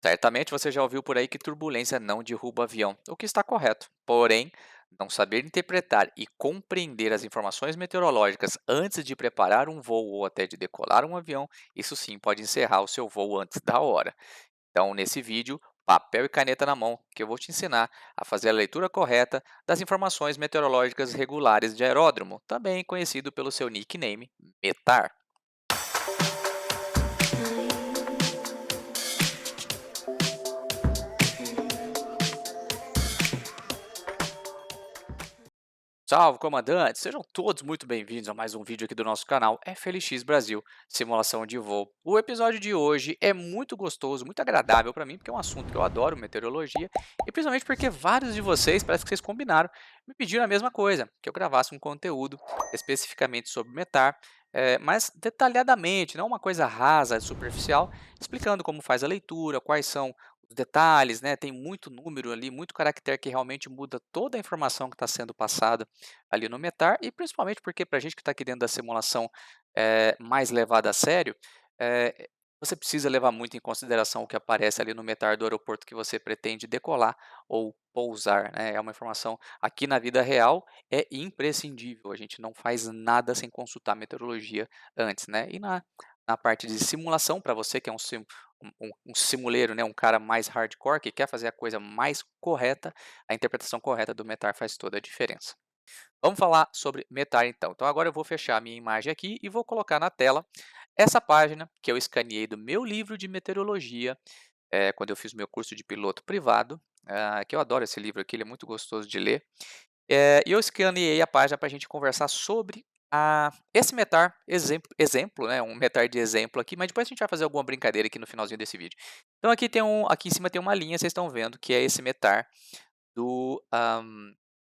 Certamente você já ouviu por aí que turbulência não derruba avião, o que está correto. Porém, não saber interpretar e compreender as informações meteorológicas antes de preparar um voo ou até de decolar um avião, isso sim pode encerrar o seu voo antes da hora. Então, nesse vídeo, papel e caneta na mão, que eu vou te ensinar a fazer a leitura correta das informações meteorológicas regulares de aeródromo, também conhecido pelo seu nickname, METAR. Salve, comandantes! Sejam todos muito bem-vindos a mais um vídeo aqui do nosso canal FLX Brasil, Simulação de Voo. O episódio de hoje é muito gostoso, muito agradável para mim, porque é um assunto que eu adoro, meteorologia, e principalmente porque vários de vocês, parece que vocês combinaram, me pediram a mesma coisa, que eu gravasse um conteúdo especificamente sobre METAR, mais detalhadamente, não uma coisa rasa, superficial, explicando como faz a leitura, quais são os detalhes, né? Tem muito número ali, muito caractere que realmente muda toda a informação que está sendo passada ali no METAR, e principalmente porque para a gente que está aqui dentro da simulação mais levada a sério, eh, você precisa levar muito em consideração o que aparece ali no METAR do aeroporto que você pretende decolar ou pousar, né? É uma informação aqui na vida real é imprescindível. A gente não faz nada sem consultar a meteorologia antes, né? E na parte de simulação, para você que é um simuleiro, né, um cara mais hardcore que quer fazer a coisa mais correta, a interpretação correta do METAR faz toda a diferença. Vamos falar sobre METAR então. Então agora eu vou fechar a minha imagem aqui e vou colocar na tela essa página que eu escaneei do meu livro de meteorologia, quando eu fiz o meu curso de piloto privado, que eu adoro esse livro aqui, ele é muito gostoso de ler. E eu escaneei a página para a gente conversar sobre esse METAR exemplo, né, um METAR de exemplo aqui, mas depois a gente vai fazer alguma brincadeira aqui no finalzinho desse vídeo. Então aqui em cima tem uma linha, vocês estão vendo, que é esse METAR do,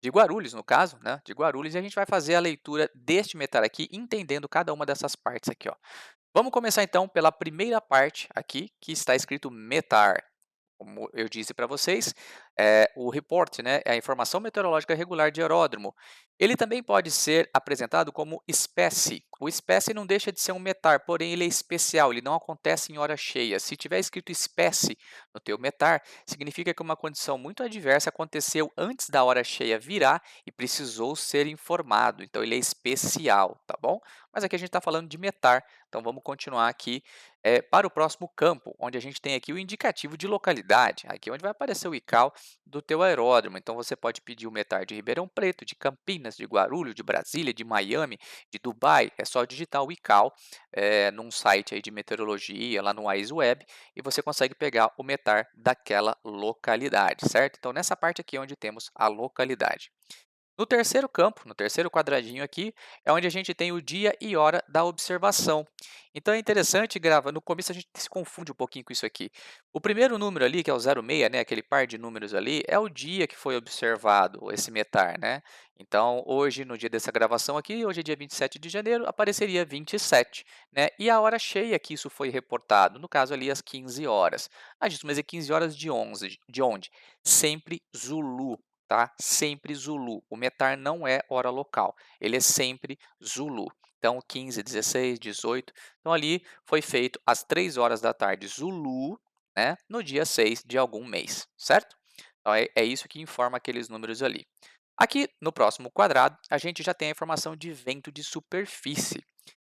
de Guarulhos, no caso, né, de Guarulhos, e a gente vai fazer a leitura deste METAR aqui, entendendo cada uma dessas partes aqui, ó. Vamos começar então pela primeira parte aqui, que está escrito METAR. Como eu disse para vocês, o report, né, é a informação meteorológica regular de aeródromo. Ele também pode ser apresentado como espécie. O espécie não deixa de ser um METAR, porém ele é especial, ele não acontece em hora cheia. Se tiver escrito espécie no teu METAR, significa que uma condição muito adversa aconteceu antes da hora cheia virar e precisou ser informado. Então ele é especial, tá bom? Mas aqui a gente está falando de METAR, então vamos continuar aqui para o próximo campo, onde a gente tem aqui o indicativo de localidade, aqui é onde vai aparecer o ICAO do teu aeródromo. Então você pode pedir o METAR de Ribeirão Preto, de Campinas, de Guarulhos, de Brasília, de Miami, de Dubai. É só digitar o ICAO num site aí de meteorologia, lá no AIS Web, e você consegue pegar o METAR daquela localidade, certo? Então nessa parte aqui é onde temos a localidade. No terceiro campo, no terceiro quadradinho aqui, é onde a gente tem o dia e hora da observação. Então é interessante gravar, no começo a gente se confunde um pouquinho com isso aqui. O primeiro número ali, que é o 06, né, aquele par de números ali, é o dia que foi observado esse METAR, né? Então hoje, no dia dessa gravação aqui, hoje é dia 27 de janeiro, apareceria 27, né? E a hora cheia que isso foi reportado, no caso ali às 15 horas. Ah, Justo, mas é 15 horas de onde? Sempre Zulu. Tá? Sempre Zulu. O METAR não é hora local, ele é sempre Zulu. Então, 15, 16, 18. Então, ali foi feito às 3 horas da tarde Zulu, né? No dia 6 de algum mês, certo? Então, é isso que informa aqueles números ali. Aqui no próximo quadrado, a gente já tem a informação de vento de superfície.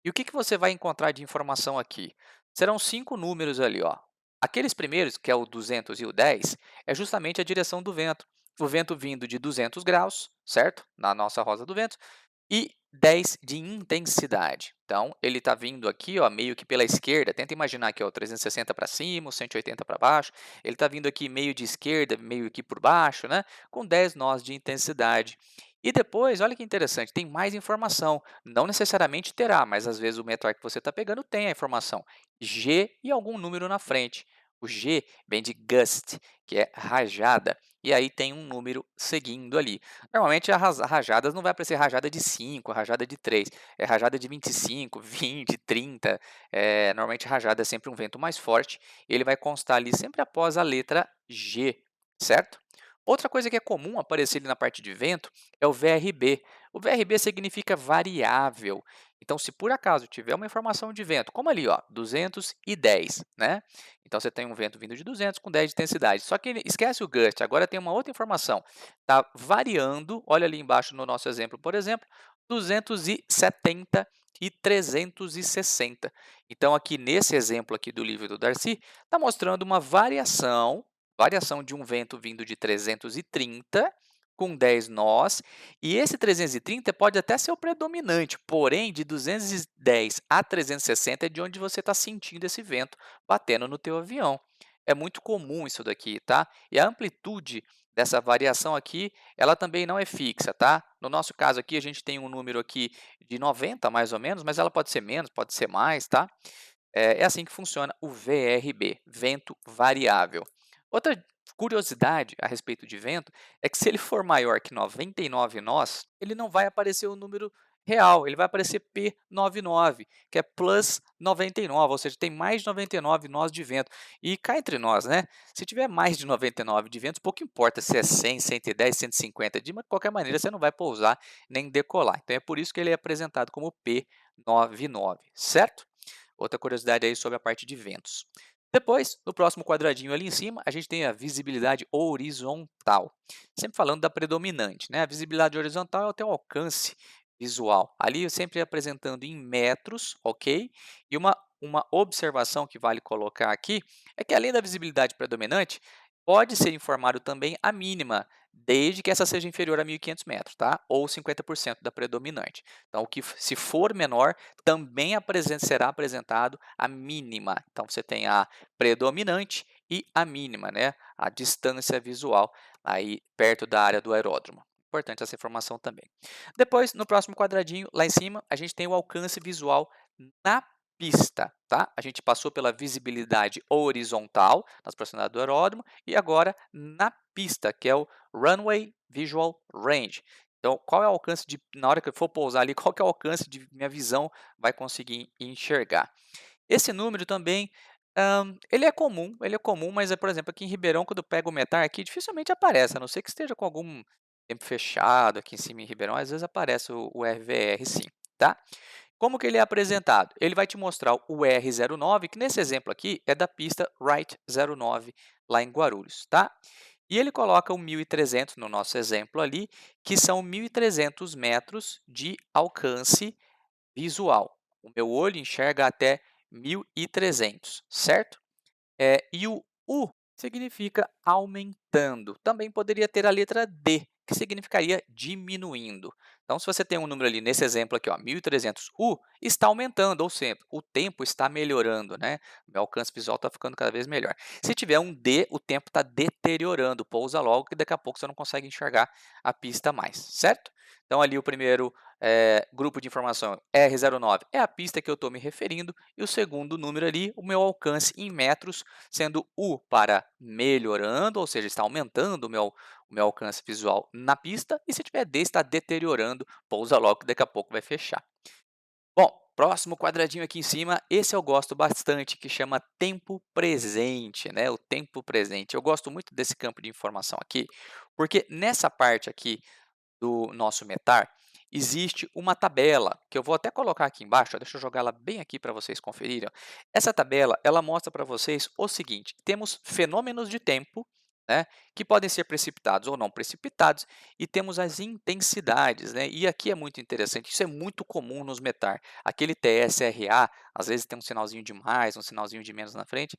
E o que você vai encontrar de informação aqui? Serão 5 números ali, ó. Aqueles primeiros, que é o 200 e o 10, é justamente a direção do vento. O vento vindo de 200 graus, certo? Na nossa rosa do vento, e 10 de intensidade. Então, ele está vindo aqui, ó, meio que pela esquerda. Tenta imaginar aqui, ó, 360 para cima, 180 para baixo. Ele está vindo aqui meio de esquerda, meio aqui por baixo, né? Com 10 nós de intensidade. E depois, olha que interessante, tem mais informação. Não necessariamente terá, mas às vezes o meteoro que você está pegando tem a informação. G e algum número na frente. O G vem de gust, que é rajada. E aí tem um número seguindo ali. Normalmente as rajadas não vai aparecer rajada de 5, rajada de 3, é rajada de 25, 20, 30. Normalmente rajada é sempre um vento mais forte, ele vai constar ali sempre após a letra G, certo? Outra coisa que é comum aparecer ali na parte de vento é o VRB. O VRB significa variável. Então, se por acaso tiver uma informação de vento, como ali, ó, 210, né? Então, você tem um vento vindo de 200 com 10 de intensidade. Só que esquece o gust, agora tem uma outra informação. Está variando, olha ali embaixo no nosso exemplo, por exemplo, 270 e 360. Então, aqui nesse exemplo aqui do livro do Darcy, está mostrando uma variação de um vento vindo de 330 com 10 nós, e esse 330 pode até ser o predominante, porém de 210 a 360 é de onde você está sentindo esse vento batendo no teu avião. É muito comum isso daqui, tá? E a amplitude dessa variação aqui, ela também não é fixa, tá? No nosso caso aqui, a gente tem um número aqui de 90 mais ou menos, mas ela pode ser menos, pode ser mais, tá? É assim que funciona o VRB, vento variável. Outra curiosidade a respeito de vento é que se ele for maior que 99 nós, ele não vai aparecer o número real, ele vai aparecer P99, que é plus 99, ou seja, tem mais de 99 nós de vento. E cá entre nós, né? Se tiver mais de 99 de vento, pouco importa se é 100, 110, 150, de qualquer maneira você não vai pousar nem decolar. Então é por isso que ele é apresentado como P99, certo? Outra curiosidade aí sobre a parte de ventos. Depois, no próximo quadradinho ali em cima, a gente tem a visibilidade horizontal. Sempre falando da predominante, né? A visibilidade horizontal é o teu alcance visual. Ali sempre apresentando em metros, ok? E uma observação que vale colocar aqui é que além da visibilidade predominante, pode ser informado também a mínima, desde que essa seja inferior a 1.500 metros, tá? Ou 50% da predominante. Então, o que se for menor, também será apresentado a mínima. Então, você tem a predominante e a mínima, né? A distância visual aí perto da área do aeródromo. Importante essa informação também. Depois, no próximo quadradinho, lá em cima, a gente tem o alcance visual na pista, tá? A gente passou pela visibilidade horizontal nas proximidades do aeródromo e agora na pista, que é o Runway Visual Range. Então, qual é o alcance de, na hora que eu for pousar ali, qual que é o alcance de minha visão vai conseguir enxergar? Esse número também, ele é comum, mas, por exemplo, aqui em Ribeirão, quando eu pego o METAR aqui, dificilmente aparece, a não ser que esteja com algum tempo fechado aqui em cima em Ribeirão, às vezes aparece o RVR sim, tá? Como que ele é apresentado? Ele vai te mostrar o R09, que nesse exemplo aqui é da pista Wright 09, lá em Guarulhos, tá? E ele coloca o 1.300 no nosso exemplo ali, que são 1.300 metros de alcance visual. O meu olho enxerga até 1.300, certo? E o U significa aumentando. Também poderia ter a letra D, que significaria diminuindo. Então, se você tem um número ali, nesse exemplo aqui, ó, 1.300 U, está aumentando, ou seja, o tempo está melhorando, né? O meu alcance visual está ficando cada vez melhor. Se tiver um D, o tempo está deteriorando. Pousa logo, que daqui a pouco você não consegue enxergar a pista mais, certo? Então, ali o primeiro grupo de informação R09 é a pista que eu estou me referindo, e o segundo número ali, o meu alcance em metros, sendo U para melhorando, ou seja, está aumentando o meu alcance visual na pista, e se tiver D, está deteriorando, pousa logo que daqui a pouco vai fechar. Bom, próximo quadradinho aqui em cima, esse eu gosto bastante, que chama tempo presente, né? O tempo presente. Eu gosto muito desse campo de informação aqui, porque nessa parte aqui do nosso METAR, existe uma tabela, que eu vou até colocar aqui embaixo, ó, deixa eu jogar ela bem aqui para vocês conferirem. Ó. Essa tabela, ela mostra para vocês o seguinte, temos fenômenos de tempo, né, que podem ser precipitados ou não precipitados, e temos as intensidades, né, e aqui é muito interessante, isso é muito comum nos METAR, aquele TSRA, às vezes tem um sinalzinho de mais, um sinalzinho de menos na frente,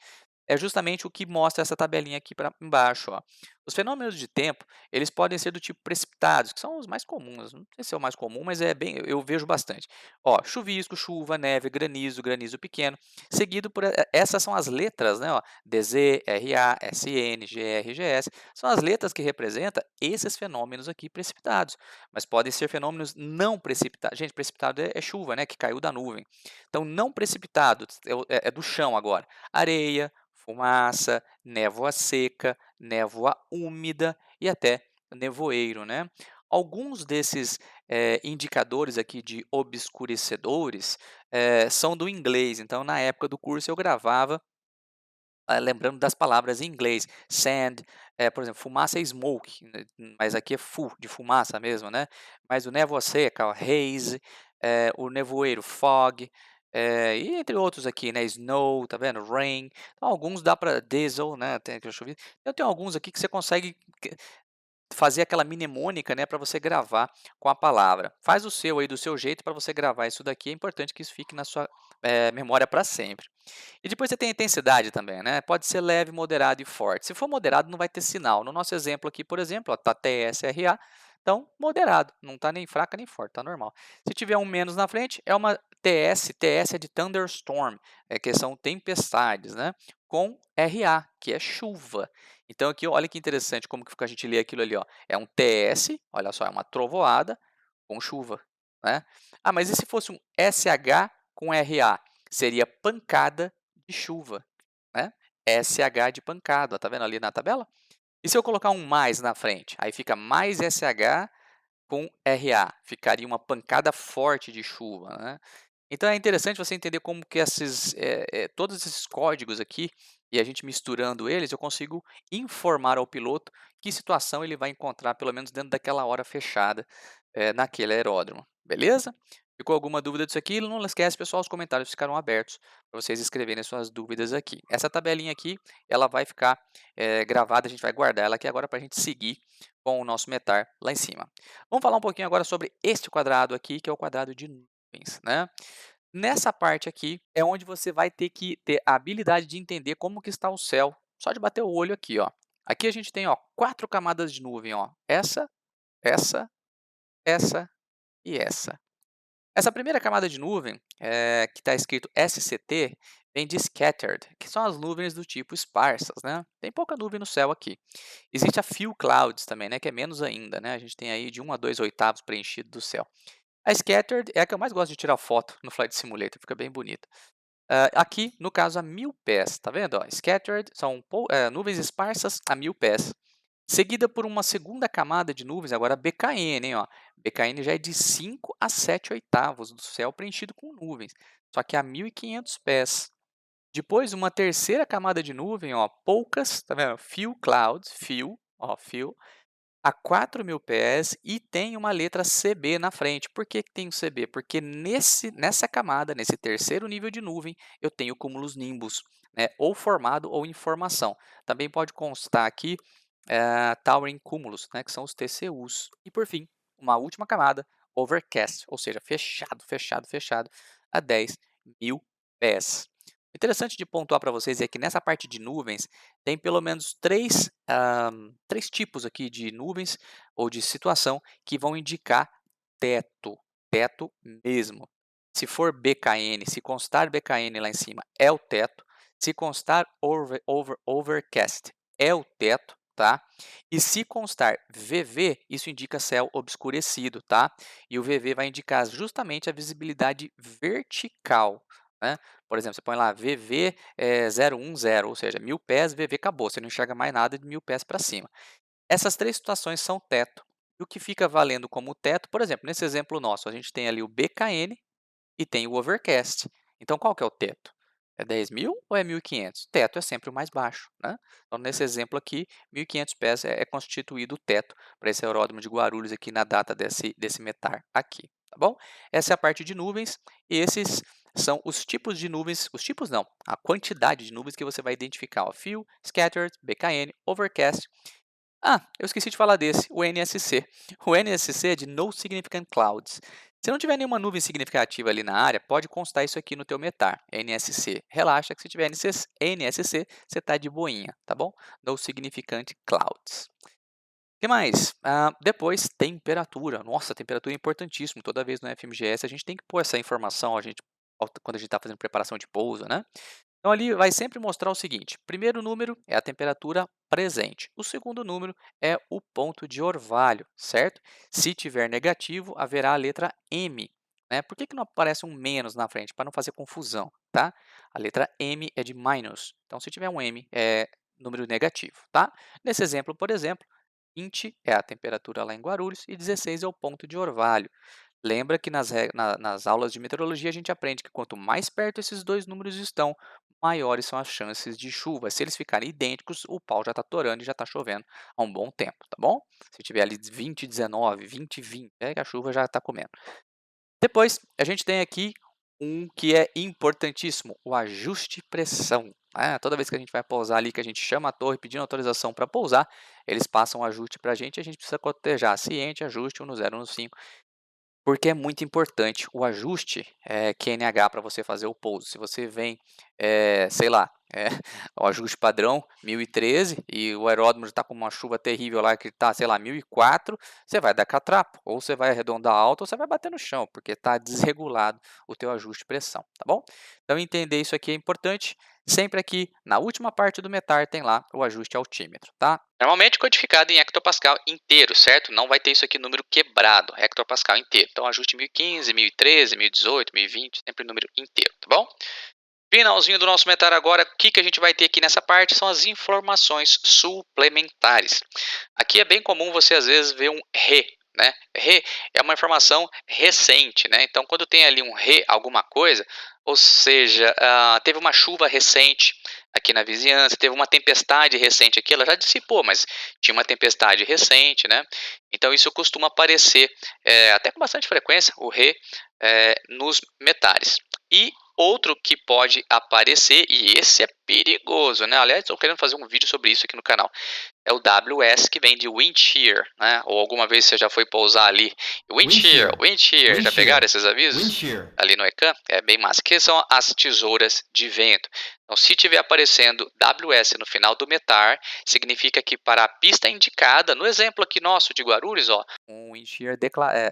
é justamente o que mostra essa tabelinha aqui para embaixo. Ó. Os fenômenos de tempo, eles podem ser do tipo precipitados, que são os mais comuns. Não sei se é o mais comum, mas é bem, eu vejo bastante. Ó, chuvisco, chuva, neve, granizo, granizo pequeno, seguido por essas são as letras, né? Ó, DZ, RA, SN, GR, GS, são as letras que representam esses fenômenos aqui precipitados. Mas podem ser fenômenos não precipitados. Gente, precipitado é chuva, né? Que caiu da nuvem. Então, não precipitado é do chão agora. Areia, fumaça, névoa seca, névoa úmida e até nevoeiro, né? Alguns desses indicadores aqui de obscurecedores são do inglês, então na época do curso eu gravava lembrando das palavras em inglês, sand, por exemplo, fumaça é smoke, né, mas aqui é de fumaça mesmo, né? Mas o névoa seca, o haze, o nevoeiro, fog, e entre outros aqui, né, snow, tá vendo? Rain. Então alguns dá para diesel, né, tem aquele chuvisco. Eu tenho alguns aqui que você consegue fazer aquela mnemônica, né, para você gravar com a palavra. Faz o seu aí do seu jeito para você gravar isso daqui, é importante que isso fique na sua, memória para sempre. E depois você tem a intensidade também, né, pode ser leve, moderado e forte. Se for moderado não vai ter sinal. No nosso exemplo aqui, por exemplo, ó, tá TSRA, então moderado, não está nem fraca nem forte, tá normal. Se tiver um menos na frente, é uma TS, TS é de thunderstorm, que são tempestades, né, com RA, que é chuva. Então aqui olha que interessante como que a gente lê aquilo ali, ó, é um TS, olha só, é uma trovoada com chuva, né. Ah, mas e se fosse um SH com RA? Seria pancada de chuva, né, SH de pancada, ó, tá vendo ali na tabela? E se eu colocar um mais na frente? Aí fica mais SH com RA, ficaria uma pancada forte de chuva, né. Então é interessante você entender como que todos esses códigos aqui, e a gente misturando eles, eu consigo informar ao piloto que situação ele vai encontrar, pelo menos dentro daquela hora fechada, naquele aeródromo, beleza? Ficou alguma dúvida disso aqui? Não esquece, pessoal, os comentários ficaram abertos para vocês escreverem suas dúvidas aqui. Essa tabelinha aqui, ela vai ficar gravada, a gente vai guardar ela aqui agora para a gente seguir com o nosso METAR lá em cima. Vamos falar um pouquinho agora sobre este quadrado aqui, que é o quadrado de nuvens, né? Nessa parte aqui é onde você vai ter que ter a habilidade de entender como que está o céu, só de bater o olho aqui, ó. Aqui a gente tem, ó, 4 camadas de nuvem, ó. Essa, essa e essa. Essa primeira camada de nuvem, que está escrito SCT, vem de scattered, que são as nuvens do tipo esparsas, né? Tem pouca nuvem no céu aqui. Existe a few clouds também, né, que é menos ainda, né? A gente tem aí de 1 a 2 oitavos preenchido do céu. A scattered é a que eu mais gosto de tirar foto no Flight Simulator, fica bem bonita. Aqui, no caso, a 1000 pés, tá vendo? Ó, scattered são nuvens esparsas a 1000 pés, seguida por uma segunda camada de nuvens, agora BKN, hein, ó. BKN já é de 5 a 7 oitavos do céu preenchido com nuvens, só que a 1500 pés. Depois, uma terceira camada de nuvem, ó, poucas, tá vendo? Few clouds, few, ó, few, a 4.000 pés e tem uma letra CB na frente. Por que que tem o CB? Porque nessa camada, nesse terceiro nível de nuvem, eu tenho cúmulos nimbus, né? Ou formado ou em formação. Também pode constar aqui Towering Cumulus, né? Que são os TCUs. E por fim, uma última camada, Overcast, ou seja, fechado, fechado, fechado, a 10.000 pés. Interessante de pontuar para vocês é que nessa parte de nuvens tem pelo menos três tipos aqui de nuvens ou de situação que vão indicar teto, teto mesmo. Se for BKN, se constar BKN lá em cima, é o teto. Se constar overcast, é o teto, tá? E se constar VV, isso indica céu obscurecido, tá? E o VV vai indicar justamente a visibilidade vertical, né? Por exemplo, você põe lá VV 010, ou seja, 1000 pés, VV acabou, você não enxerga mais nada de 1000 pés para cima. Essas três situações são teto. E o que fica valendo como teto, por exemplo, nesse exemplo nosso, a gente tem ali o BKN e tem o overcast. Então, qual que é o teto? É 10.000 ou é 1.500? Teto é sempre o mais baixo, né? Então, nesse exemplo aqui, 1.500 pés é constituído o teto para esse aeródromo de Guarulhos aqui na data desse METAR aqui, tá bom? Essa é a parte de nuvens e esses são os tipos de nuvens, os tipos não, a quantidade de nuvens que você vai identificar, ó, few, scattered, BKN, overcast. Ah, eu esqueci de falar desse, o NSC. O NSC é de No Significant Clouds. Se não tiver nenhuma nuvem significativa ali na área, pode constar isso aqui no teu METAR, NSC. Relaxa que se tiver NSC, você está de boinha, tá bom? No Significant Clouds. O que mais? Depois, temperatura. Nossa, temperatura é importantíssimo. Toda vez no FMGS a gente tem que pôr essa informação, quando a gente está fazendo preparação de pouso, né? Então, ali vai sempre mostrar o seguinte: primeiro número é a temperatura presente, o segundo número é o ponto de orvalho, certo? Se tiver negativo, haverá a letra M. Né? Por que não aparece um menos na frente? Para não fazer confusão, tá? A letra M é de minus. Então, se tiver um M, é número negativo, tá? Nesse exemplo, por exemplo, 20 é a temperatura lá em Guarulhos e 16 é o ponto de orvalho. Lembra que nas aulas de meteorologia a gente aprende que quanto mais perto esses dois números estão, maiores são as chances de chuva. Se eles ficarem idênticos, o pau já está torando e já está chovendo há um bom tempo, tá bom? Se tiver ali 20, 19, 20, 20, é que a chuva já está comendo. Depois, a gente tem aqui um que é importantíssimo, o ajuste pressão. Né? Toda vez que a gente vai pousar ali, que a gente chama a torre pedindo autorização para pousar, eles passam o ajuste para a gente precisa cotejar ciente, ajuste 1 no 0, 1 no 5. Porque é muito importante o ajuste QNH para você fazer o pouso. Se você vem, sei lá, o ajuste padrão 1013 e o aeródromo está com uma chuva terrível lá que está, sei lá, 1004, você vai dar catrapo, ou você vai arredondar alto, ou você vai bater no chão, porque está desregulado o teu ajuste de pressão, tá bom? Então entender isso aqui é importante. Sempre aqui na última parte do METAR tem lá o ajuste altímetro, tá? Normalmente codificado em hectopascal inteiro, certo? Não vai ter isso aqui número quebrado, hectopascal inteiro. Então ajuste 1015, 1013, 1018, 1020, sempre número inteiro, tá bom? Finalzinho do nosso METAR agora, o que a gente vai ter aqui nessa parte são as informações suplementares. Aqui é bem comum você às vezes ver um RE, né? RE é uma informação recente, né? Então quando tem ali um RE alguma coisa, ou seja, teve uma chuva recente aqui na vizinhança, teve uma tempestade recente aqui, ela já dissipou, mas tinha uma tempestade recente, né? Então isso costuma aparecer até com bastante frequência, o RE, nos METARes. E outro que pode aparecer, e esse é perigoso, né? Aliás, estou querendo fazer um vídeo sobre isso aqui no canal. É o WS, que vem de Wind Shear, né? Ou alguma vez você já foi pousar ali. Wind Shear. Já pegaram esses avisos? Ali no ECAM? É bem massa. Que são as tesouras de vento. Então, se tiver aparecendo WS no final do METAR, significa que para a pista indicada, no exemplo aqui nosso de Guarulhos, ó, um Wind Shear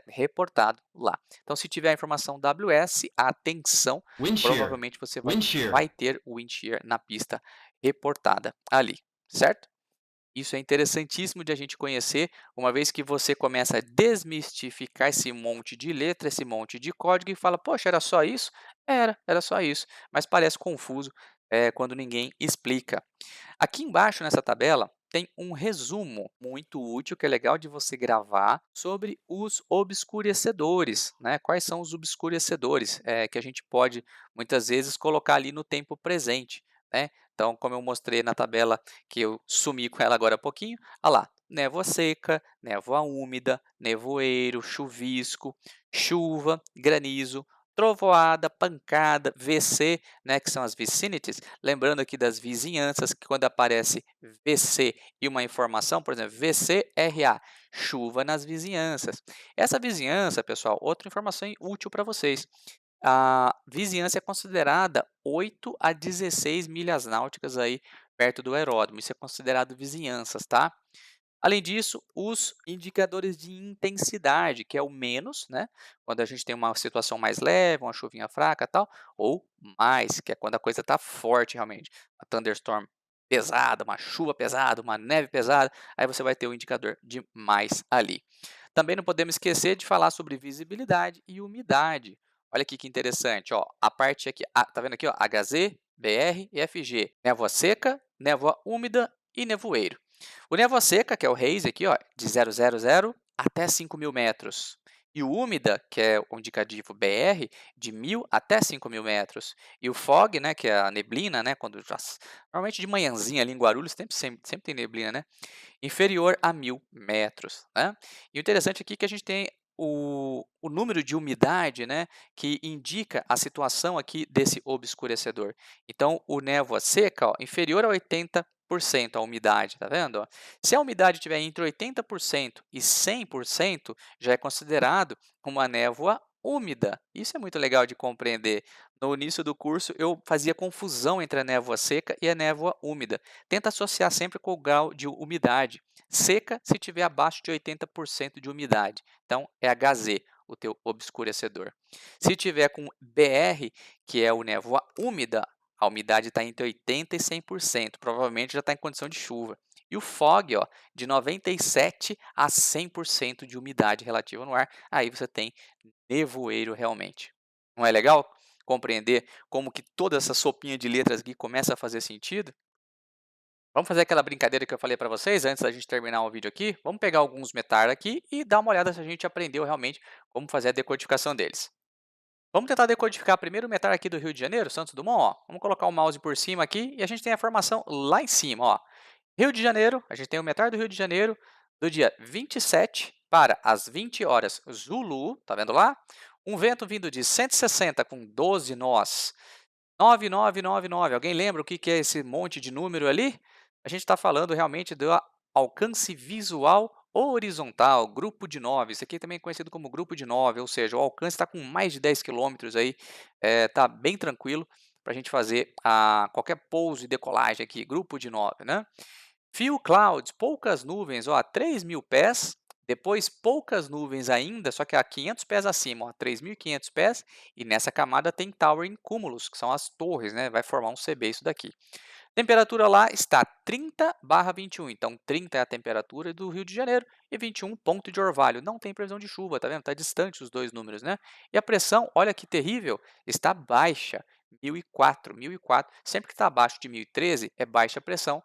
reportado lá. Então, se tiver a informação WS, atenção, provavelmente você vai ter o Wind Shear na pista reportada ali, certo? Isso é interessantíssimo de a gente conhecer, uma vez que você começa a desmistificar esse monte de letra, esse monte de código e fala, poxa, era só isso? Era só isso, mas parece confuso quando ninguém explica. Aqui embaixo nessa tabela tem um resumo muito útil, que é legal de você gravar, sobre os obscurecedores, né? Quais são os obscurecedores que a gente pode, muitas vezes, colocar ali no tempo presente, né? Então, como eu mostrei na tabela que eu sumi com ela agora há pouquinho, olha lá, névoa seca, névoa úmida, nevoeiro, chuvisco, chuva, granizo, trovoada, pancada, VC, né, que são as vicinities, lembrando aqui das vizinhanças, que quando aparece VC e uma informação, por exemplo, VCRA, chuva nas vizinhanças. Essa vizinhança, pessoal, outra informação útil para vocês. A vizinhança é considerada 8 a 16 milhas náuticas aí perto do aeródromo. Isso é considerado vizinhanças, tá? Além disso, os indicadores de intensidade, que é o menos, né? Quando a gente tem uma situação mais leve, uma chuvinha fraca, tal, ou mais, que é quando a coisa está forte realmente. Uma thunderstorm pesada, uma chuva pesada, uma neve pesada, aí você vai ter o indicador de mais ali. Também não podemos esquecer de falar sobre visibilidade e umidade. Olha aqui que interessante, ó, a parte aqui, tá vendo aqui, ó, HZ, BR e FG, névoa seca, névoa úmida e nevoeiro. O névoa seca, que é o Haze aqui, ó, de 000 até 5.000 metros. E o úmida, que é o indicativo BR, de 1.000 até 5.000 metros. E o fog, né, que é a neblina, né, quando normalmente de manhãzinha ali em Guarulhos, sempre tem neblina, né, inferior a 1.000 metros. Né? E o interessante aqui é que a gente tem o número de umidade, né, que indica a situação aqui desse obscurecedor. Então, o névoa seca, ó, inferior a 80% a umidade, tá vendo? Ó? Se a umidade estiver entre 80% e 100%, já é considerado uma névoa úmida. Isso é muito legal de compreender. No início do curso, eu fazia confusão entre a névoa seca e a névoa úmida. Tenta associar sempre com o grau de umidade. Seca se tiver abaixo de 80% de umidade. Então, é HZ, o teu obscurecedor. Se tiver com BR, que é o névoa úmida, a umidade está entre 80% e 100%, provavelmente já está em condição de chuva. E o fog, ó, de 97% a 100% de umidade relativa no ar, aí você tem nevoeiro realmente. Não é legal compreender como que toda essa sopinha de letras aqui começa a fazer sentido? Vamos fazer aquela brincadeira que eu falei para vocês antes da gente terminar o vídeo aqui? Vamos pegar alguns metar aqui e dar uma olhada se a gente aprendeu realmente como fazer a decodificação deles. Vamos tentar decodificar primeiro o metar aqui do Rio de Janeiro, Santos Dumont. Ó. Vamos colocar o mouse por cima aqui e a gente tem a formação lá em cima. Ó. Rio de Janeiro, a gente tem o metar do Rio de Janeiro do dia 27 para as 20 horas Zulu, tá vendo lá? Um vento vindo de 160 com 12 nós, 9999. Alguém lembra o que que é esse monte de número ali? A gente está falando realmente do alcance visual horizontal, grupo de 9. Isso aqui também é conhecido como grupo de 9, ou seja, o alcance está com mais de 10 quilômetros aí, tá bem tranquilo para a gente fazer qualquer pouso e decolagem aqui, grupo de 9, né? Few clouds, poucas nuvens, ó, 3.000 pés, depois poucas nuvens ainda, só que a 500 pés acima, ó, 3.500 pés, e nessa camada tem towering cúmulos, que são as torres, né? Vai formar um CB isso daqui. Temperatura lá está 30/21, então 30 é a temperatura do Rio de Janeiro e 21 Ponto de Orvalho. Não tem previsão de chuva, tá vendo? Está distante os dois números, né? E a pressão, olha que terrível, está baixa, 1004, 1004. Sempre que está abaixo de 1013 é baixa pressão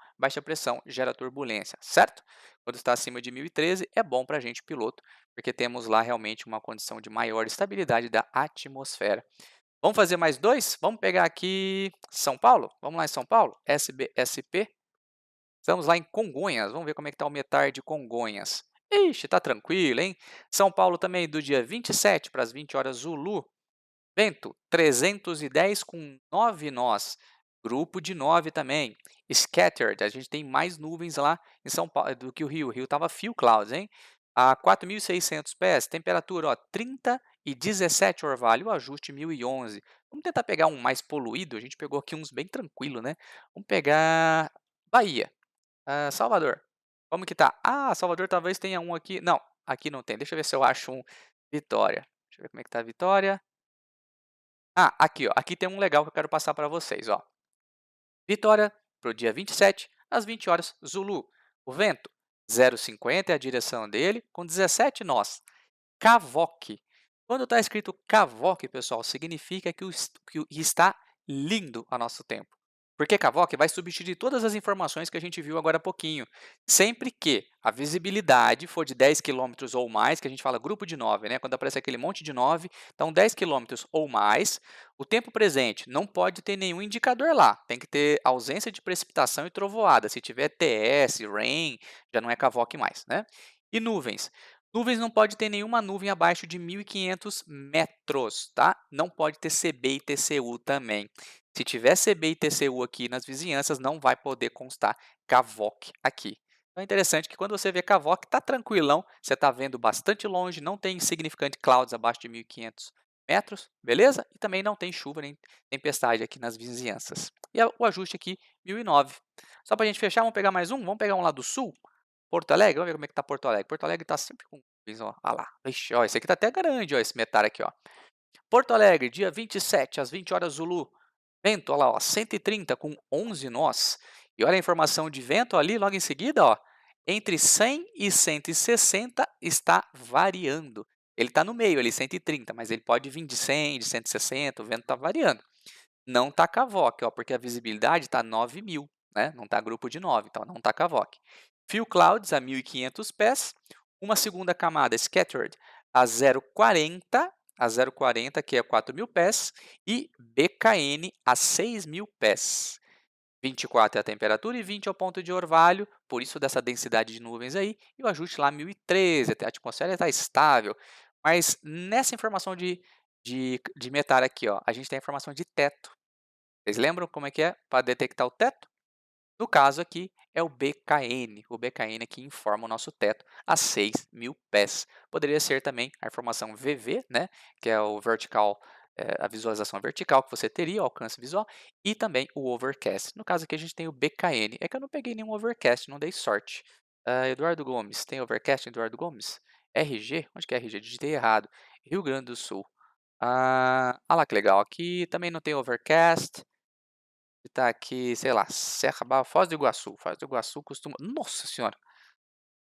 gera turbulência, certo? Quando está acima de 1013 é bom para a gente piloto, porque temos lá realmente uma condição de maior estabilidade da atmosfera. Vamos fazer mais dois? Vamos pegar aqui São Paulo? Vamos lá em São Paulo? SBSP. Estamos lá em Congonhas. Vamos ver como é que está o METAR de Congonhas. Ixi, tá tranquilo, hein? São Paulo também do dia 27 para as 20 horas Zulu. Vento 310 com 9 nós. Grupo de 9 também. Scattered, a gente tem mais nuvens lá em São Paulo do que o Rio. O Rio estava few clouds, hein? A 4.600 pés, temperatura ó, 30 e 17 orvalho, o ajuste 1011. Vamos tentar pegar um mais poluído, a gente pegou aqui uns bem tranquilo, né? Vamos pegar Bahia, Salvador. Como que tá? Ah, Salvador talvez tenha um aqui. Não, aqui não tem. Deixa eu ver se eu acho um Vitória. Deixa eu ver como é que tá a Vitória. Ah, aqui, ó. Aqui tem um legal que eu quero passar para vocês, ó. Vitória, para o dia 27, às 20 horas, Zulu. O vento, 0,50 é a direção dele, com 17 nós. Cavoque. Quando está escrito Cavoque, pessoal, significa que está lindo a nosso tempo. Porque Cavoque vai substituir todas as informações que a gente viu agora há pouquinho. Sempre que a visibilidade for de 10 quilômetros ou mais, que a gente fala grupo de 9, né? Quando aparece aquele monte de 9, então 10 quilômetros ou mais, o tempo presente não pode ter nenhum indicador lá. Tem que ter ausência de precipitação e trovoada. Se tiver TS, rain, já não é Cavoque mais, né? E nuvens. Nuvens não pode ter nenhuma nuvem abaixo de 1.500 metros, tá? Não pode ter CB e TCU também. Se tiver CB e TCU aqui nas vizinhanças, não vai poder constar Cavoque aqui. Então é interessante que quando você vê Cavoque, está tranquilão, você está vendo bastante longe, não tem significant clouds abaixo de 1.500 metros, beleza? E também não tem chuva nem tempestade aqui nas vizinhanças. E o ajuste aqui, 1009. Só para a gente fechar, vamos pegar mais um? Vamos pegar um lá do sul? Porto Alegre, vamos ver como é que está Porto Alegre. Porto Alegre está sempre com nuvens, ó. Ah lá. Vixe, ó, esse aqui está até grande, ó, esse metar aqui, ó. Porto Alegre, dia 27, às 20 horas Zulu. Vento, olha lá, ó, 130 com 11 nós. E olha a informação de vento ali, logo em seguida, ó. Entre 100 e 160 está variando. Ele está no meio ali, 130, mas ele pode vir de 100, de 160, o vento está variando. Não está Cavoque, ó, porque a visibilidade está 9.000, né? Não está grupo de 9, então não está Cavoque. Few clouds a 1.500 pés, uma segunda camada scattered a 0,40, que é 4.000 pés, e BKN a 6.000 pés. 24 é a temperatura e 20 é o ponto de orvalho, por isso dessa densidade de nuvens aí, e o ajuste lá 1013, a atmosfera está estável. Mas nessa informação de metar aqui, ó, a gente tem a informação de teto. Vocês lembram como é que é para detectar o teto? No caso aqui é o BKN que informa o nosso teto a 6.000 pés. Poderia ser também a informação VV, né, que é o vertical, a visualização vertical que você teria, o alcance visual, e também o overcast. No caso aqui a gente tem o BKN. É que eu não peguei nenhum overcast, não dei sorte. Eduardo Gomes, tem overcast, Eduardo Gomes? RG? Onde que é RG? Digitei errado. Rio Grande do Sul. Ah lá que legal, aqui também não tem overcast. Está aqui, sei lá, Serra Barra, Foz do Iguaçu. Foz do Iguaçu costuma. Nossa senhora!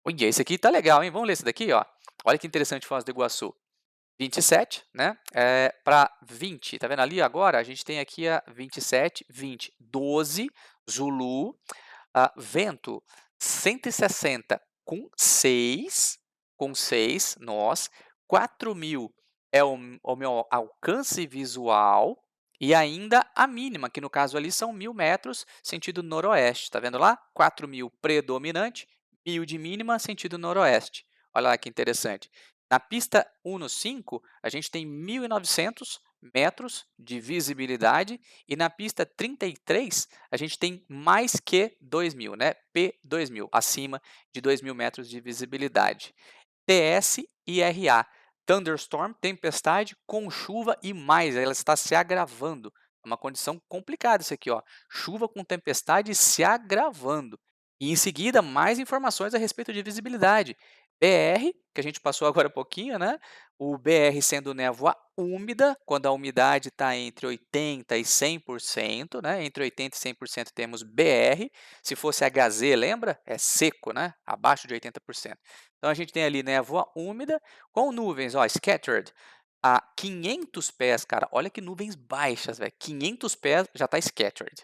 Olha, esse aqui tá legal, hein? Vamos ler esse daqui, ó. Olha que interessante, Foz do Iguaçu. 27, né? Para 20. Tá vendo ali agora? A gente tem aqui a 27, 20, 12, Zulu, vento 160 com 6 nós, 4.000 é o meu alcance visual e ainda a mínima, que no caso ali são 1.000 metros, sentido noroeste. Tá vendo lá? 4.000 predominante, 1.000 de mínima, sentido noroeste. Olha lá que interessante. Na pista 1 no 5, a gente tem 1.900 metros de visibilidade e na pista 33 a gente tem mais que 2.000, né? P2000, acima de 2.000 metros de visibilidade. TS e RA, Thunderstorm, tempestade com chuva e mais, ela está se agravando. É uma condição complicada isso aqui, ó. Chuva com tempestade se agravando. E em seguida, mais informações a respeito de visibilidade. BR, que a gente passou agora há pouquinho, né? O BR sendo névoa úmida, quando a umidade está entre 80% e 100%, né? Entre 80% e 100% temos BR. Se fosse HZ, lembra? É seco, né? Abaixo de 80%. Então a gente tem ali névoa úmida com nuvens, ó, scattered, a 500 pés, cara. Olha que nuvens baixas, velho. 500 pés já está scattered.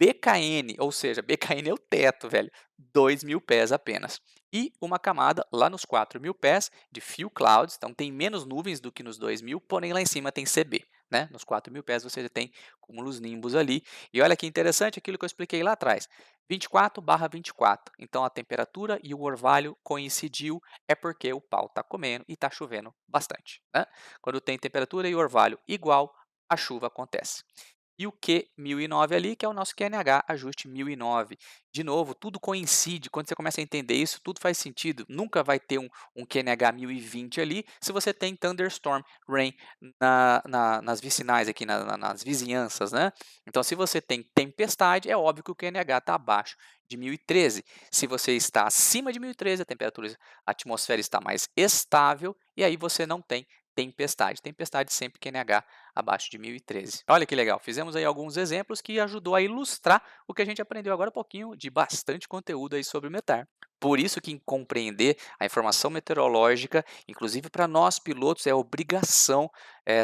BKN, ou seja, BKN é o teto, velho, 2.000 pés apenas. E uma camada lá nos 4.000 pés de few clouds, então tem menos nuvens do que nos 2.000, porém lá em cima tem CB, né? Nos 4.000 pés você já tem cúmulos nimbus ali. E olha que interessante aquilo que eu expliquei lá atrás, 24/24. Então a temperatura e o orvalho coincidiu, é porque o pau está comendo e está chovendo bastante, né? Quando tem temperatura e orvalho igual, a chuva acontece. E o Q1009 ali, que é o nosso QNH ajuste 1009. De novo, tudo coincide. Quando você começa a entender isso, tudo faz sentido. Nunca vai ter um QNH 1020 ali se você tem Thunderstorm Rain nas vicinais aqui, nas vizinhanças, né? Então, se você tem tempestade, é óbvio que o QNH está abaixo de 1013. Se você está acima de 1013, a atmosfera está mais estável e aí você não tem tempestade. Tempestade sempre QNH abaixo de 1013. Olha que legal, fizemos aí alguns exemplos que ajudou a ilustrar o que a gente aprendeu agora há pouquinho de bastante conteúdo aí sobre o METAR. Por isso que compreender a informação meteorológica, inclusive para nós pilotos, é obrigação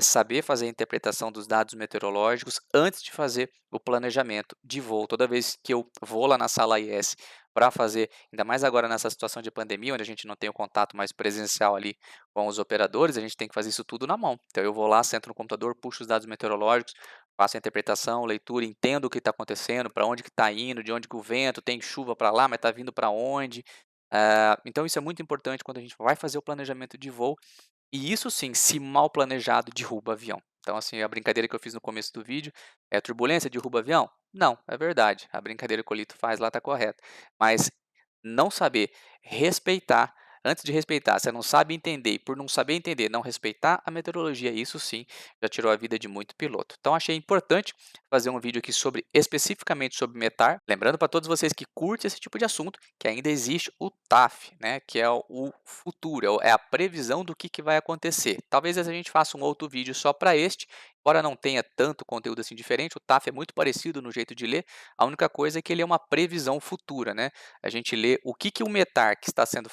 saber fazer a interpretação dos dados meteorológicos antes de fazer o planejamento de voo. Toda vez que eu vou lá na sala IS para fazer, ainda mais agora nessa situação de pandemia, onde a gente não tem o contato mais presencial ali com os operadores, a gente tem que fazer isso tudo na mão. Então eu vou lá, sento no computador, puxo os dados meteorológicos, faço a interpretação, leitura, entendo o que está acontecendo, para onde que está indo, de onde que o vento, tem chuva para lá, mas está vindo para onde. Então isso é muito importante quando a gente vai fazer o planejamento de voo, e isso sim, se mal planejado, derruba avião. Então assim, a brincadeira que eu fiz no começo do vídeo, é turbulência derruba avião? Não, é verdade, a brincadeira que o Lito faz lá está correta, mas não saber respeitar, antes de respeitar, você não sabe entender e por não saber entender, não respeitar a meteorologia, isso sim já tirou a vida de muito piloto. Então achei importante fazer um vídeo aqui sobre especificamente sobre METAR, lembrando para todos vocês que curtem esse tipo de assunto, que ainda existe o TAF, né, que é o futuro, é a previsão do que vai acontecer. Talvez a gente faça um outro vídeo só para este, embora não tenha tanto conteúdo assim diferente, o TAF é muito parecido no jeito de ler, a única coisa é que ele é uma previsão futura, né? A gente lê o que o METAR que está sendo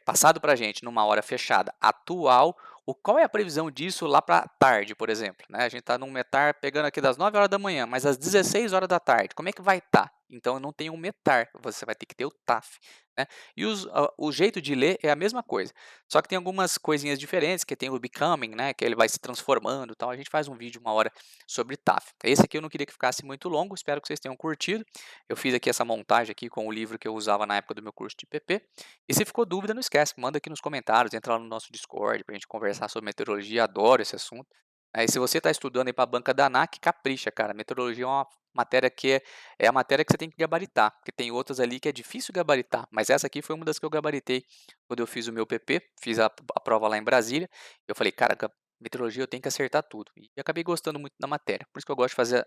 passado para a gente numa hora fechada atual, qual é a previsão disso lá para tarde, por exemplo, né? A gente está num METAR pegando aqui das 9 horas da manhã, mas às 16 horas da tarde, como é que vai estar? Então não tem um METAR, você vai ter que ter o TAF, né? E o jeito de ler é a mesma coisa, só que tem algumas coisinhas diferentes, que tem o becoming, né? Que ele vai se transformando, então a gente faz um vídeo uma hora sobre TAF. Esse aqui eu não queria que ficasse muito longo, espero que vocês tenham curtido. Eu fiz aqui essa montagem aqui com o livro que eu usava na época do meu curso de PP. E se ficou dúvida, não esquece, manda aqui nos comentários, entra lá no nosso Discord para a gente conversar sobre meteorologia, adoro esse assunto. E se você está estudando aí para a banca da ANAC, capricha, cara. Meteorologia é uma matéria que é a matéria que você tem que gabaritar, porque tem outras ali que é difícil gabaritar, mas essa aqui foi uma das que eu gabaritei quando eu fiz o meu PP, fiz a prova lá em Brasília. Eu falei, cara, meteorologia eu tenho que acertar tudo. E acabei gostando muito da matéria. Por isso que eu gosto de fazer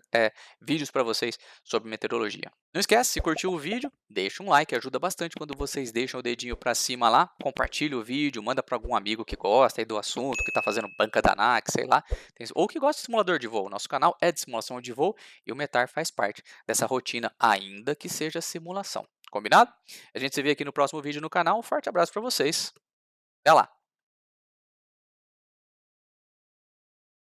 vídeos para vocês sobre meteorologia. Não esquece, se curtiu o vídeo, deixa um like, ajuda bastante quando vocês deixam o dedinho para cima lá. Compartilha o vídeo, manda para algum amigo que gosta aí do assunto, que está fazendo banca da ANAC, sei lá. Ou que gosta de simulador de voo. Nosso canal é de simulação de voo e o METAR faz parte dessa rotina, ainda que seja simulação. Combinado? A gente se vê aqui no próximo vídeo no canal. Um forte abraço para vocês. Até lá!